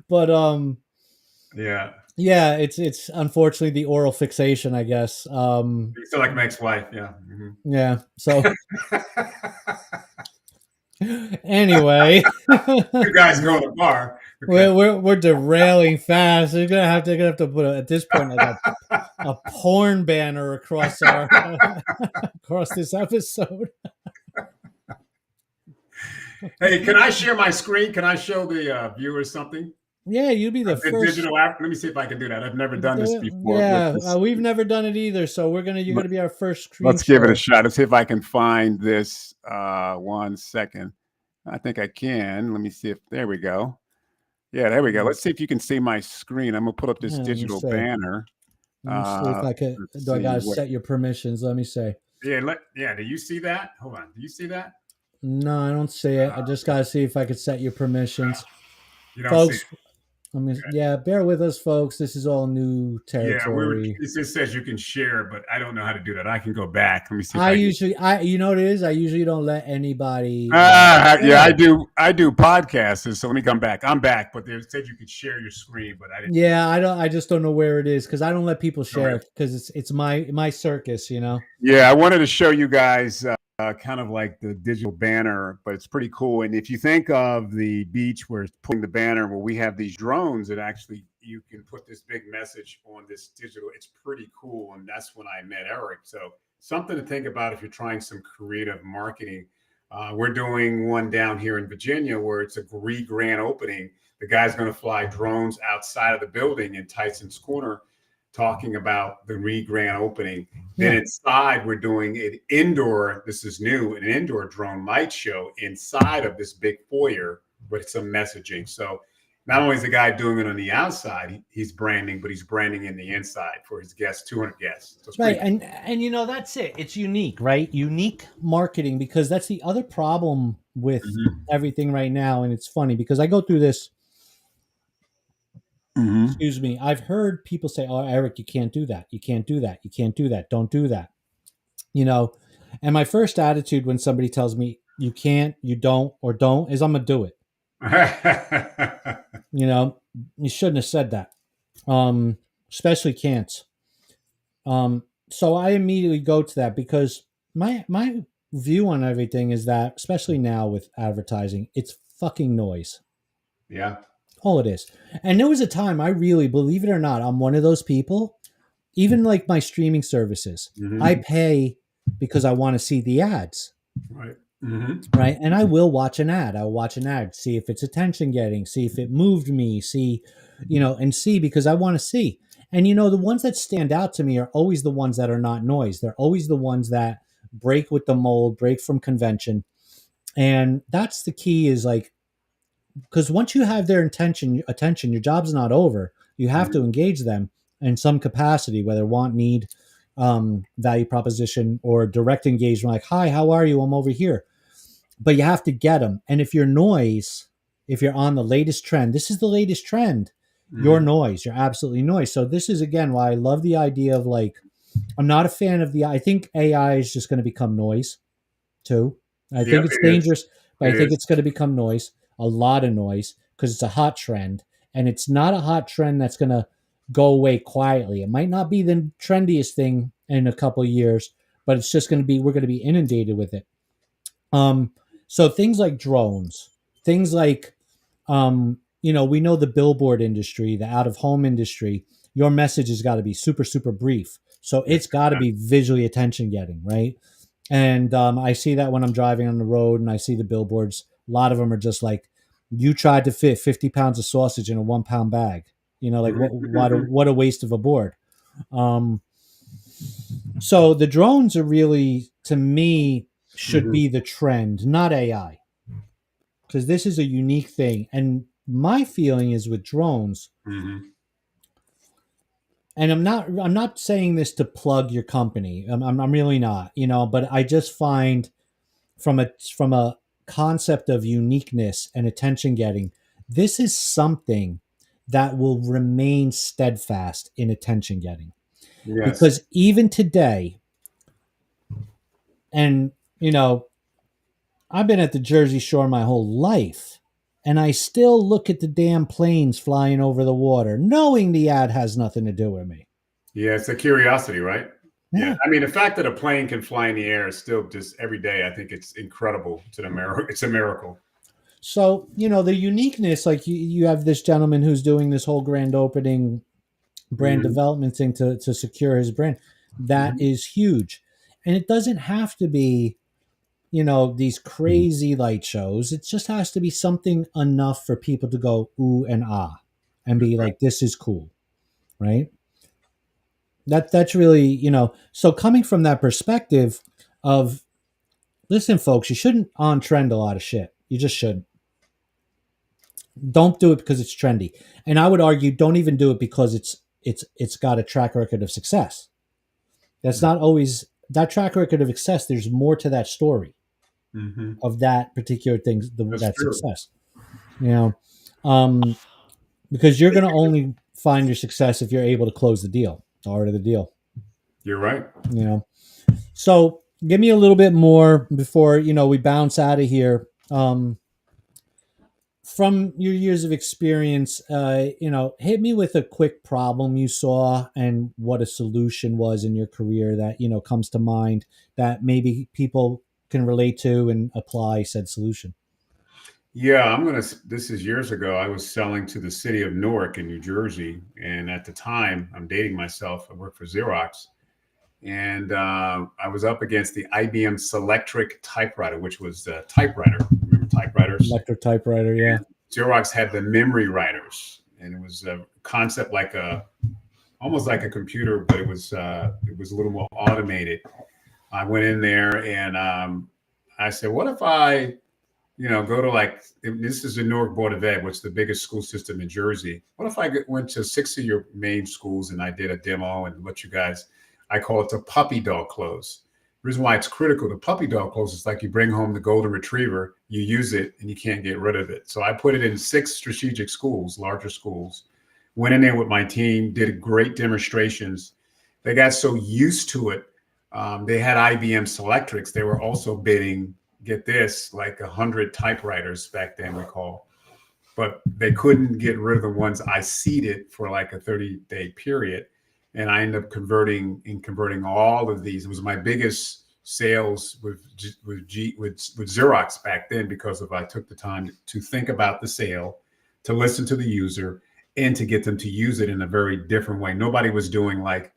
But Yeah. yeah, it's unfortunately the oral fixation, I guess. You sound like my ex-wife. Yeah. Yeah. So anyway, You guys go to the bar. Okay. we're derailing fast. We're gonna have to put at this point like a porn banner across our across this episode. Hey, can I share my screen? Can I show the viewers something? Yeah, you'll be the The first. digital app. Let me see if I can do that. I've never done this before with Yeah, this. we've never done it either. So you're gonna be our first screen Let's give it a share. shot. Let's see if I can find this. 1 second. I think I can. Let me see if there we go. Yeah, there we go. Let's see if you can see my screen. I'm gonna put up this Yeah, let me digital see. banner. Let me see if I could. Let's Do I see gotta what. set your permissions? Let me see. Yeah. Do you see that? Hold on. Do you see that? No, I don't see it. I just gotta see if I could set your permissions, You don't see it. folks. Yeah, bear with us, folks. This is all new Yeah, territory. it just says you can share, but I don't know how to do that. I can go back. Let me see if I I can. usually, you know what it is. I usually don't let anybody. Yeah, Share. I do podcasts. So let me come back. I'm back, but they said you could share your screen, but I didn't. Yeah, I don't. I just don't know where it is because I don't let people No, share because it's my circus. yeah, I wanted to show you guys kind of like the digital banner, but it's pretty cool. And if you think of the beach where it's pulling the banner, where we have these drones that actually you can put this big message on this digital, it's pretty cool. And that's when I met Eric. So something to think about if you're trying some creative marketing. We're doing one down here in Virginia where it's a grand opening. The guy's going to fly drones outside of the building in Tyson's Corner, talking about the grand opening. Then inside, we're doing an indoor, this is new, an indoor drone light show inside of this big foyer with some messaging. So not only is the guy doing it on the outside, he's branding, but he's branding in the inside for his guests, 200 guests. So Right, and that's it. It's unique, right? Unique marketing, because that's the other problem with everything right now. And it's funny because I go through this. Excuse me. I've heard people say, "Oh, Eric, you can't do that. You can't do that. You can't do that. Don't do that." And my first attitude when somebody tells me you can't, you don't, or don't is I'm gonna do it. You shouldn't have said that. Especially can't. So I immediately go to that because my view on everything is that, especially now with advertising, it's fucking noise. Yeah. All it is. And there was a time I really, believe it or not, I'm one of those people. Even like my streaming services, I Hmm. pay because I want to see the ads, Right. Hmm. right? And I will watch an ad. I'll watch an ad, see if it's attention getting, see if it moved me, see, and see because I want to see. And the ones that stand out to me are always the ones that are not noise. They're always the ones that break with the mold, break from convention. And that's the key is like, because once you have their attention, your job's not over. You have to Hmm. engage them in some capacity, whether want, need, value proposition, or direct engagement. Like, hi, how are you? I'm over here. But you have to get them. And if you're noise, if you're on the latest trend, this is the latest trend. You're Hmm. noise. You're absolutely noise. So this is again why I love the idea of like, I'm not a fan of the. I think AI is just going to become noise too. I think Yep. it's It is. dangerous, but I It think is. it's going to become noise, a lot of noise, because it's a hot trend. And it's not a hot trend that's going to go away quietly. It might not be the trendiest thing in a couple of years, but it's just going to be, we're going to be inundated with it. Um, so things like drones, things like, we know the billboard industry, the out of home industry, your message has got to be super, super brief. So Yes. it's got to be visually attention getting, right? And I see that when I'm driving on the road and I see the billboards. A lot of them are just like, you tried to fit 50 pounds of sausage in a 1 pound bag. Like what a waste of a board. Um, so the drones are really, to me, should Hmm. be the trend, not AI, because this is a unique thing. And my feeling is with drones, Hmm. and I'm not saying this to plug your company. I'm really not, but I just find from a concept of uniqueness and attention getting, this is something that will remain steadfast in attention getting. Yes. Because even today, and I've been at the Jersey Shore my whole life, and I still look at the damn planes flying over the water, knowing the ad has nothing to do with me. Yeah. It's a curiosity, right? Yeah. Yeah. I mean, the fact that a plane can fly in the air is still just every day. I think it's incredible. It's a miracle. It's a miracle. So, the uniqueness, like you have this gentleman who's doing this whole grand opening brand Hmm. development thing to secure his brand. That Hmm. is huge. And it doesn't have to be, these crazy light shows. It just has to be something enough for people to go ooh and ah and be like, this is cool, right? That's really, so coming from that perspective of, listen, folks, you shouldn't on trend a lot of shit. You just shouldn't. Don't do it because it's trendy. And I would argue don't even do it because it's got a track record of success. That's not always that track record of success. There's more to that story Hmm. of that particular thing, That's that true. success. You know, um, because you're going to only find your success if you're able to close the deal, the art of the deal. You're right. You know, so give me a little bit more before we bounce out of here. From your years of experience, hit me with a quick problem you saw and what a solution was in your career that, comes to mind that maybe people can relate to and apply said solution. Yeah, This is years ago. I was selling to the city of Newark in New Jersey, and at the time, I'm dating myself. I worked for Xerox, and I was up against the IBM Selectric typewriter, which was the typewriter. Remember typewriters? Electric typewriter, yeah. Xerox had the memory writers, and it was a concept like almost like a computer, but it was a little more automated. I went in there and I said, "What if I go to this is the Newark Board of Ed, which is the biggest school system in Jersey. What if I went to 6 of your main schools and I did a demo and let you guys, I call it the puppy dog close. The reason why it's critical, the puppy dog close is like you bring home the golden retriever, you use it and you can't get rid of it. So I put it in 6 strategic schools, larger schools, went in there with my team, did great demonstrations. They got so used to it. They had IBM Selectrics. They were also bidding, get this, like 100 typewriters back then, we call, but they couldn't get rid of the ones I seeded for like a 30-day period. and I ended up converting all of these. It was my biggest sales with Xerox back then because of I took the time to think about the sale, to listen to the user, and to get them to use it in a very different way. Nobody was doing like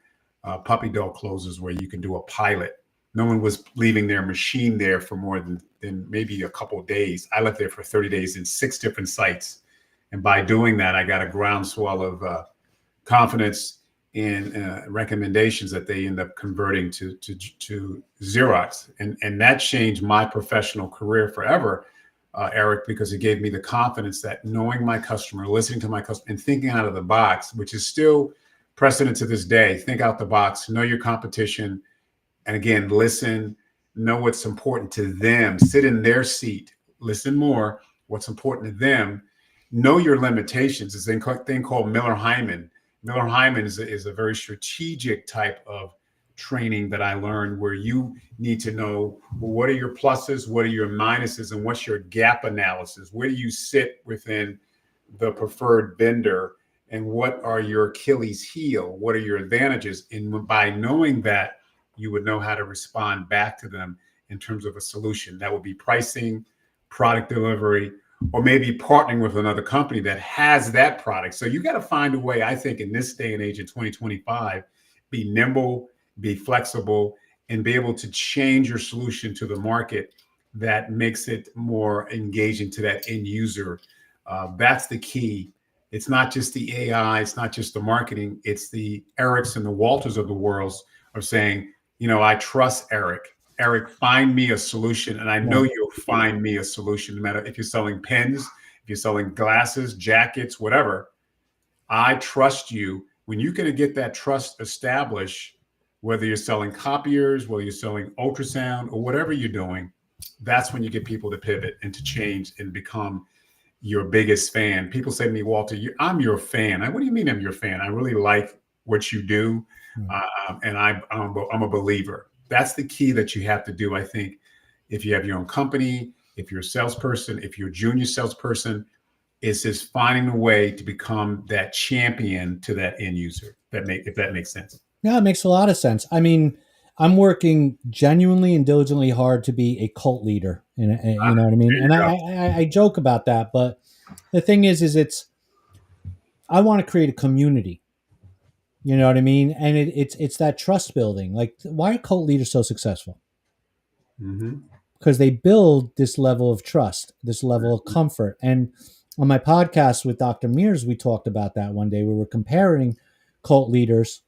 puppy dog closes where you can do a pilot. No one was leaving their machine there for more than maybe a couple of days. I left there for 30 days in 6 different sites. And by doing that, I got a groundswell of confidence in recommendations that they end up converting to Xerox. And that changed my professional career forever, Eric, because it gave me the confidence that knowing my customer, listening to my customer, and thinking out of the box, which is still precedent to this day. Think out the box, know your competition, and again, listen, know what's important to them, sit in their seat, listen more, what's important to them, know your limitations. It's a thing called Miller-Hyman. Miller-Hyman is a very strategic type of training that I learned where you need to know, well, what are your pluses, what are your minuses, and what's your gap analysis? Where do you sit within the preferred vendor, and what are your Achilles heel? What are your advantages? And by knowing that, you would know how to respond back to them in terms of a solution. That would be pricing, product delivery, or maybe partnering with another company that has that product. So you got to find a way, I think, in this day and age in 2025, be nimble, be flexible, and be able to change your solution to the market that makes it more engaging to that end user. That's the key. It's not just the AI, it's not just the marketing, it's the Erics and the Walters of the world of saying, I trust Eric. Eric, find me a solution, and I know you'll find me a solution, no matter if you're selling pens, if you're selling glasses, jackets, whatever. I trust you. When you're going to get that trust established, whether you're selling copiers, whether you're selling ultrasound, or whatever you're doing, that's when you get people to pivot and to change and become your biggest fan. People say to me, Walter, I'm your fan. What do you mean I'm your fan? I really like what you do, and I'm a believer. That's the key that you have to do, I think, if you have your own company, if you're a salesperson, if you're a junior salesperson, is just finding a way to become that champion to that end user. If that makes sense. Yeah, it makes a lot of sense. I mean, I'm working genuinely and diligently hard to be a cult leader. You know what I mean? And I joke about that, but the thing is I want to create a community. You know what I mean? And it's that trust building. Like, why are cult leaders so successful? Mm-hmm. Because they build this level of trust, this level of comfort. And on my podcast with Dr. Mears, we talked about that one day. We were comparing cult leaders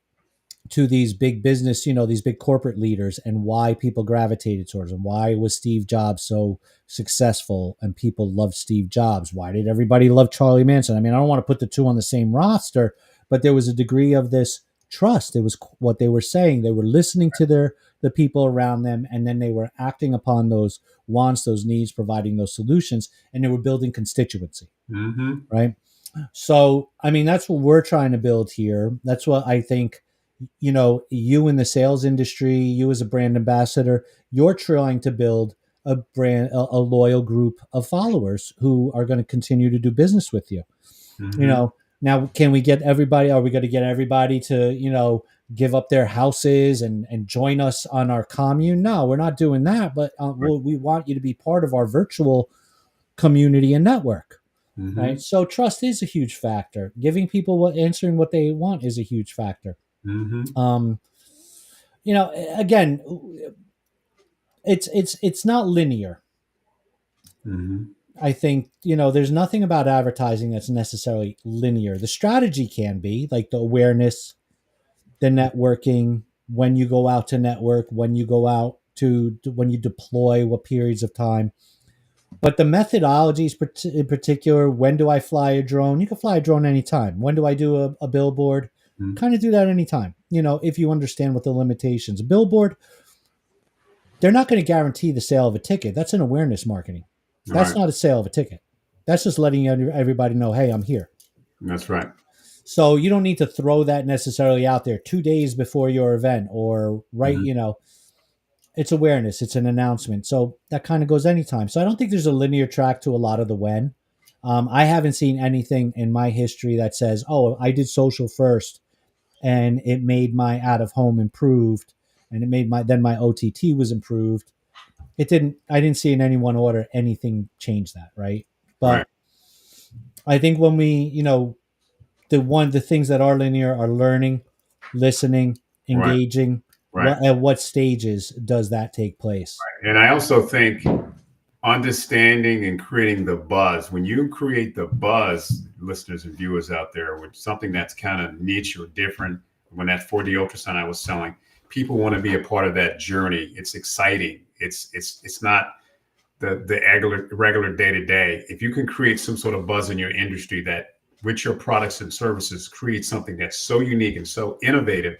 to these big business, these big corporate leaders, and why people gravitated towards them. Why was Steve Jobs so successful and people loved Steve Jobs? Why did everybody love Charlie Manson? I mean, I don't want to put the two on the same roster, but there was a degree of this trust. It was what they were saying. They were listening to the people around them, and then they were acting upon those wants, those needs, providing those solutions, and they were building constituency. Mm-hmm. Right? So, I mean, that's what we're trying to build here. That's what I think, you in the sales industry, you as a brand ambassador, you're trying to build a loyal group of followers who are going to continue to do business with you. Mm-hmm. Now, can we get everybody? Are we going to get everybody to, give up their houses and join us on our commune? No, we're not doing that. But we want you to be part of our virtual community and network. Mm-hmm. Right. So trust is a huge factor. Giving people answering what they want is a huge factor. Mm-hmm. Again, it's not linear. Mm-hmm. I think, there's nothing about advertising that's necessarily linear. The strategy can be like the awareness, the networking, when you go out to network, when you go out when you deploy, what periods of time. But the methodologies in particular, when do I fly a drone? You can fly a drone anytime. When do I do a billboard? Mm-hmm. Kind of do that anytime, if you understand what the limitations. A billboard, they're not going to guarantee the sale of a ticket. That's an awareness marketing. That's not a sale of a ticket. That's just letting everybody know, hey, I'm here. That's right. So you don't need to throw that necessarily out there 2 days before your event or it's awareness. It's an announcement. So that kind of goes anytime. So I don't think there's a linear track to a lot of the when. I haven't seen anything in my history that says, oh, I did social first and it made my out of home improved, and it made my OTT was improved. I didn't see in any one order anything change that, right? Right. But I think when we, the things that are linear are learning, listening, Right. engaging. Right. At what stages does that take place? And I also think understanding and creating the buzz. When you create the buzz, listeners and viewers out there, with something that's kind of niche or different, when that 4D ultrasound I was selling, people want to be a part of that journey. It's exciting. It's not the regular day to day. If you can create some sort of buzz in your industry that with your products and services create something that's so unique and so innovative,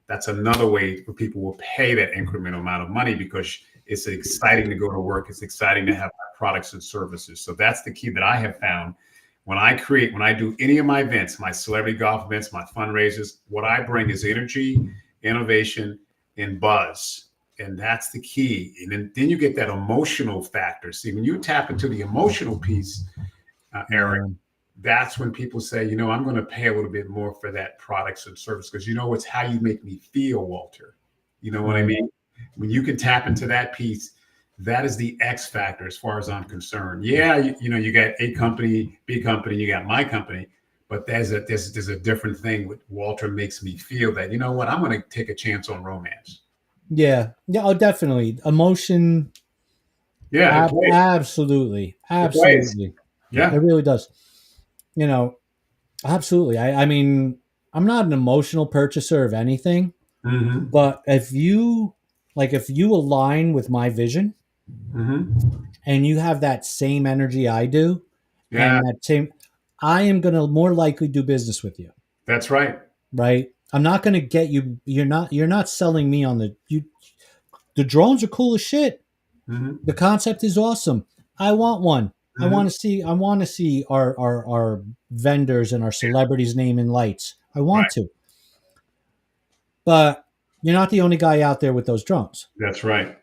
that's another way where people will pay that incremental amount of money because it's exciting to go to work. It's exciting to have products and services. So that's the key that I have found when I do any of my events, my celebrity golf events, my fundraisers, what I bring is energy, innovation, and buzz. And that's the key. And then you get that emotional factor. See, when you tap into the emotional piece, Eric, that's when people say, I'm going to pay a little bit more for that products and service because it's how you make me feel, Walter. You know what I mean? When you can tap into that piece, that is the X factor as far as I'm concerned. Yeah, you got A company, B company, you got my company, but there's a different thing. With Walter makes me feel that what, I'm going to take a chance on romance. Yeah, oh, definitely emotion. Yeah, Absolutely, it plays. absolutely. It Yeah. really does. Absolutely. I mean, I'm not an emotional purchaser of anything, Mm-hmm. but if you align with my vision Mm-hmm. and you have that same energy I do, Yeah, and I am going to more likely do business with you, that's right. right? I'm not going to get you. You're not selling me on the drones are cool as shit. Mm-hmm. The concept is awesome. I want one. I Mm-hmm. want to see. I want to see our vendors and our celebrities' name in lights. I want Right. to, but you're not the only guy out there with those drones. That's right.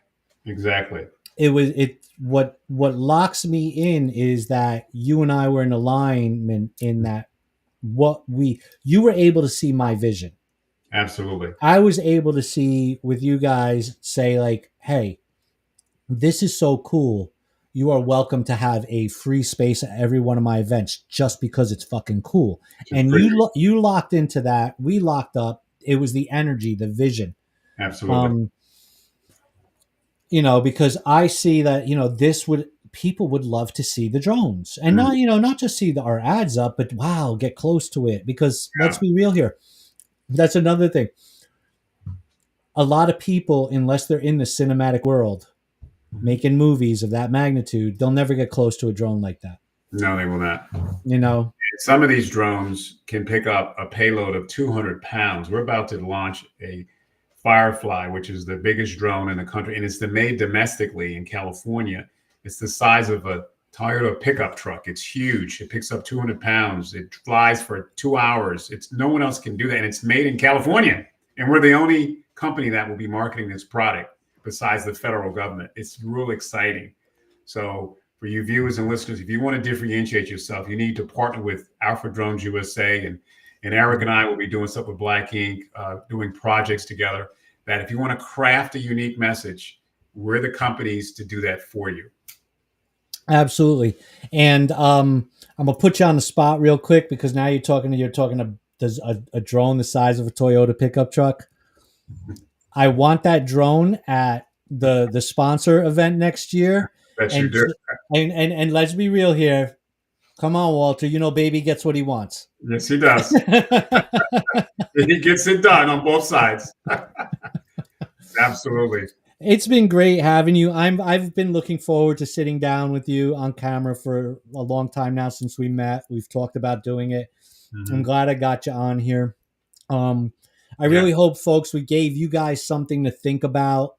Exactly. What locks me in is that you and I were in alignment in that you were able to see my vision. Absolutely. I was able to see with you guys say like, hey, this is so cool. You are welcome to have a free space at every one of my events just because it's fucking cool. And you locked into that. We locked up. It was the energy, the vision. Absolutely. Um, because I see that, people would love to see the drones and Mhm. not just see our ads up, but wow, get close to it. Because let's Yeah. be real here. That's another thing. A lot of people, unless they're in the cinematic world, making movies of that magnitude, they'll never get close to a drone like that. No, they will not. You know? Some of these drones can pick up a payload of 200 pounds. We're about to launch a Firefly, which is the biggest drone in the country, and it's made domestically in California. It's the size of a Toyota pickup truck. It's huge. It picks up 200 pounds. It flies for 2 hours. No one else can do that, and it's made in California. And we're the only company that will be marketing this product besides the federal government. It's real exciting. So for you viewers and listeners, if you want to differentiate yourself, you need to partner with Alpha Drones USA, and Eric and I will be doing stuff with Black Ink, doing projects together. That if you want to craft a unique message, we're the companies to do that for you. Absolutely. And I'm gonna put you on the spot real quick because now you're talking a drone the size of a Toyota pickup truck. I want that drone at the sponsor event next year. That's your And dirt. and let's be real here. Come on, Walter. Baby gets what he wants. Yes, he does. He gets it done on both sides. Absolutely. It's been great having you. I've been looking forward to sitting down with you on camera for a long time now since we met. We've talked about doing it. Mm-hmm. I'm glad I got you on here. I really hope, folks, we gave you guys something to think about.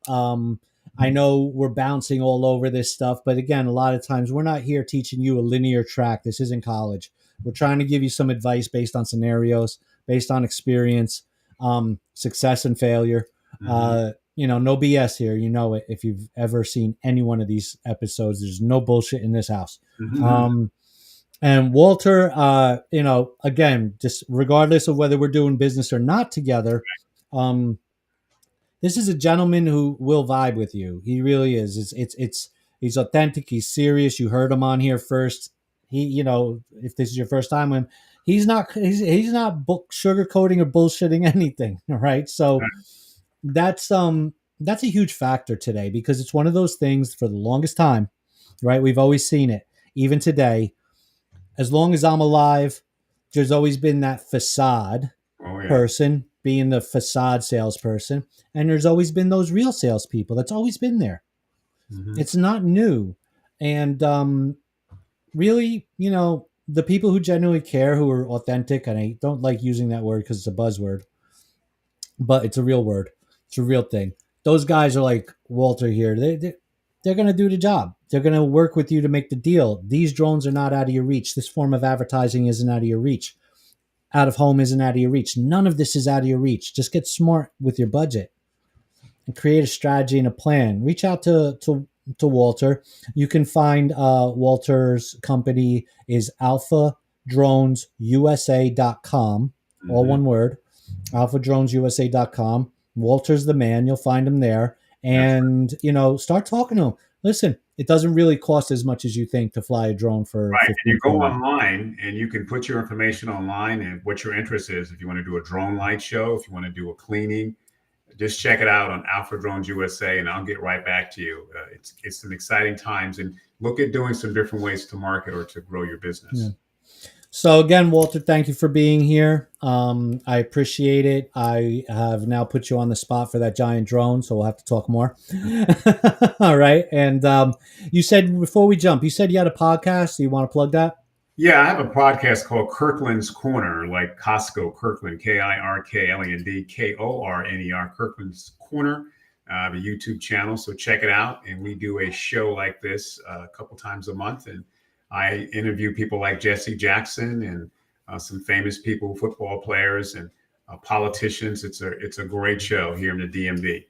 I know we're bouncing all over this stuff, but again, a lot of times we're not here teaching you a linear track. This isn't college. We're trying to give you some advice based on scenarios, based on experience, success and failure. Mm-hmm. No BS here. You know it. If you've ever seen any one of these episodes, there's no bullshit in this house. Mm-hmm. And Walter, again, just regardless of whether we're doing business or not together, um, this is a gentleman who will vibe with you. He really is. It's he's authentic. He's serious. You heard him on here first. He, if this is your first time with him, he's not sugarcoating or bullshitting anything. All right. So that's a huge factor today because it's one of those things for the longest time, right? We've always seen it, even today. As long as I'm alive, there's always been that facade Oh yeah. person being the facade salesperson, and there's always been those real salespeople. That's always been there. Hmm. It's not new, and really, the people who genuinely care, who are authentic, and I don't like using that word because it's a buzzword, but it's a real word. It's a real thing. Those guys are like Walter here. They're going to do the job. They're going to work with you to make the deal. These drones are not out of your reach. This form of advertising isn't out of your reach. Out of home isn't out of your reach. None of this is out of your reach. Just get smart with your budget and create a strategy and a plan. Reach out to Walter. You can find Walter's company is alphadronesusa.com, all Hmm. one word, alphadronesusa.com. Walter's the man. You'll find him there. That's And, start talking to him. Listen, it doesn't really cost as much as you think to fly a drone for right. And you 15, go 20 minutes. online and you can put your information online and what your interest is. If you want to do a drone light show, if you want to do a cleaning, just check it out on Alpha Drones USA, and I'll get right back to you. It's some exciting times, and look at doing some different ways to market or to grow your Yeah. business. So again, Walter, thank you for being here. I appreciate it. I have now put you on the spot for that giant drone, so we'll have to talk more. All right. And you said before we jump, you said you had a podcast. Do you want to plug that? Yeah, I have a podcast called Kirkland's Corner, like Costco, Kirkland, Kirkland, Korner, Kirkland's Corner. I have a YouTube channel, so check it out. And we do a show like this a couple times a month. And I interview people like Jesse Jackson and some famous people, football players and politicians. It's a great show here in the DMV.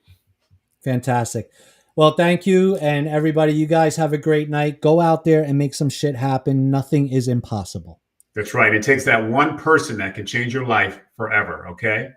Fantastic. Well, thank you. And everybody, you guys have a great night. Go out there and make some shit happen. Nothing is impossible. That's right. It takes that one person that can change your life forever. Okay.